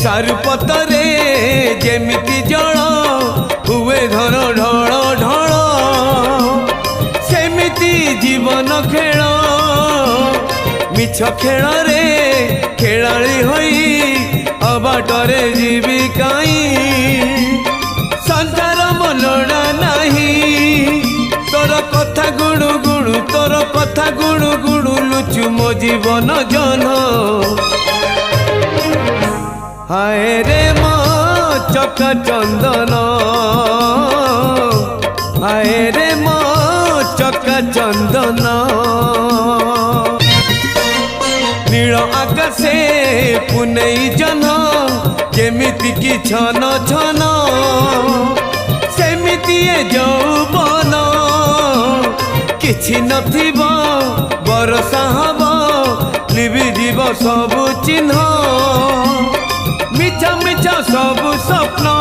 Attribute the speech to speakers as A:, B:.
A: सारुपतरे जेमिति जल हुए घर ढल ढल सेमिति जीवन खेल मिछ खेल रे खेलाड़ी होई अबाटरे जीवी काई संसार मनोड़ा नहीं तोर कथा गुणु गुणु तोर कथा गुणु गुणु लुचु मो जीवन जन हाय रे मो चका चंदन हाय रे मो चका चंदन नील आकाशे पुनई जन जेमिति की छन छन सेमिति यौवन किछि नथिब बरसा हब लिबि जीव सब चिन्ह मिछ मिछ सब स्वप्न